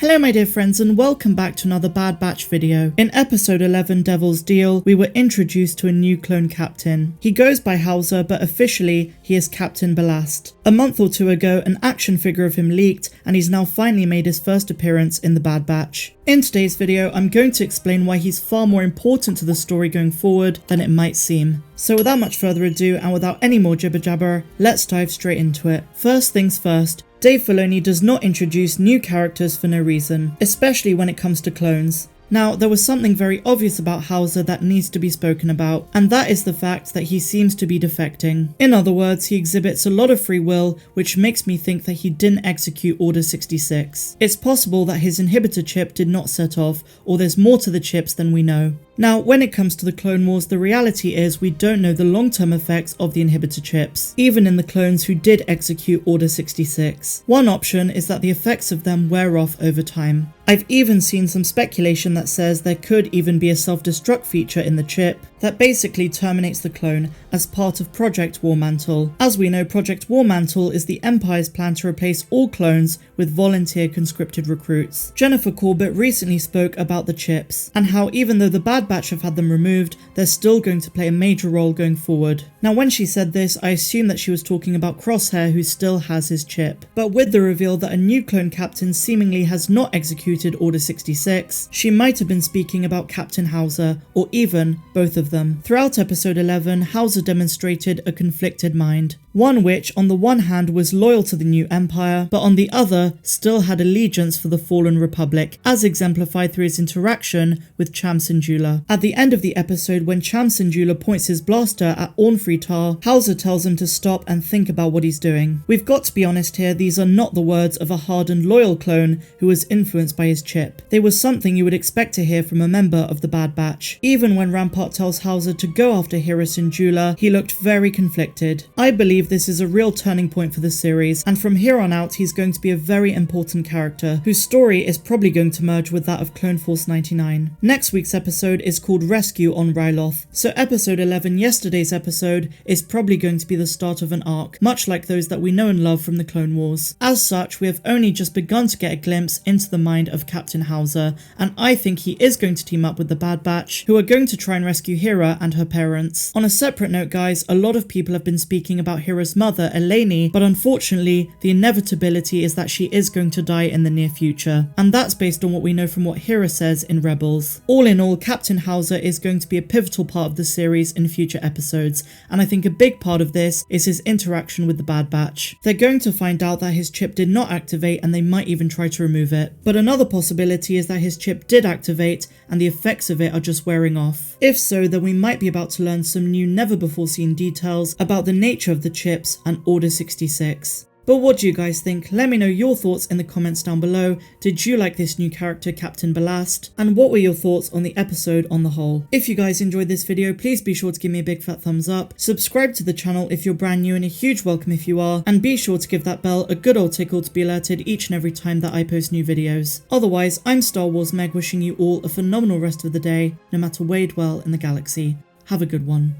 Hello my dear friends and welcome back to another Bad Batch video. In episode 11 Devil's Deal, we were introduced to a new clone captain. He goes by Howzer, but officially he is Captain Ballast. A month or two ago an action figure of him leaked and he's now finally made his first appearance in the Bad Batch. In today's video I'm going to explain why he's far more important to the story going forward than it might seem. So without much further ado and without any more jibber jabber, let's dive straight into it. First things first, Dave Filoni does not introduce new characters for no reason, especially when it comes to clones. Now, there was something very obvious about Howzer that needs to be spoken about, and that is the fact that he seems to be defecting. In other words, he exhibits a lot of free will, which makes me think that he didn't execute Order 66. It's possible that his inhibitor chip did not set off, or there's more to the chips than we know. Now, when it comes to the Clone Wars, the reality is we don't know the long-term effects of the inhibitor chips, even in the clones who did execute Order 66. One option is that the effects of them wear off over time. I've even seen some speculation that says there could even be a self-destruct feature in the chip that basically terminates the clone as part of Project Warmantle. As we know, Project Warmantle is the Empire's plan to replace all clones with volunteer conscripted recruits. Jennifer Corbett recently spoke about the chips, and how even though the Bad Batch have had them removed, they're still going to play a major role going forward. Now when she said this, I assumed that she was talking about Crosshair, who still has his chip. But with the reveal that a new clone captain seemingly has not executed Order 66, she might have been speaking about Captain Howzer, or even both of them. Throughout episode 11, Howzer demonstrated a conflicted mind. One which, on the one hand, was loyal to the new Empire, but on the other, still had allegiance for the Fallen Republic, as exemplified through his interaction with Cham Syndulla. At the end of the episode, when Cham Syndulla points his blaster at Orn-Free Tar, Howzer tells him to stop and think about what he's doing. We've got to be honest here, these are not the words of a hardened loyal clone who was influenced by his chip. They were something you would expect to hear from a member of the Bad Batch. Even when Rampart tells Howzer to go after Hera Syndulla, he looked very conflicted. I believe this is a real turning point for the series, and from here on out he's going to be a very important character, whose story is probably going to merge with that of Clone Force 99. Next week's episode is called Rescue on Ryloth, so episode 11, yesterday's episode, is probably going to be the start of an arc, much like those that we know and love from the Clone Wars. As such, we have only just begun to get a glimpse into the mind of Captain Howzer, and I think he is going to team up with the Bad Batch, who are going to try and rescue Hera and her parents. On a separate note guys, a lot of people have been speaking about Hera's mother, Eleni, but unfortunately, the inevitability is that she is going to die in the near future, and that's based on what we know from what Hera says in Rebels. All in all, Captain Howzer is going to be a pivotal part of the series in future episodes, and I think a big part of this is his interaction with the Bad Batch. They're going to find out that his chip did not activate and they might even try to remove it. But another possibility is that his chip did activate and the effects of it are just wearing off. If so, then we might be about to learn some new never before seen details about the nature of the chips and Order 66. But what do you guys think? Let me know your thoughts in the comments down below. Did you like this new character, Captain Ballast? And what were your thoughts on the episode on the whole? If you guys enjoyed this video, please be sure to give me a big fat thumbs up. Subscribe to the channel if you're brand new and a huge welcome if you are. And be sure to give that bell a good old tickle to be alerted each and every time that I post new videos. Otherwise, I'm Star Wars Meg wishing you all a phenomenal rest of the day, no matter where you dwell in the galaxy. Have a good one.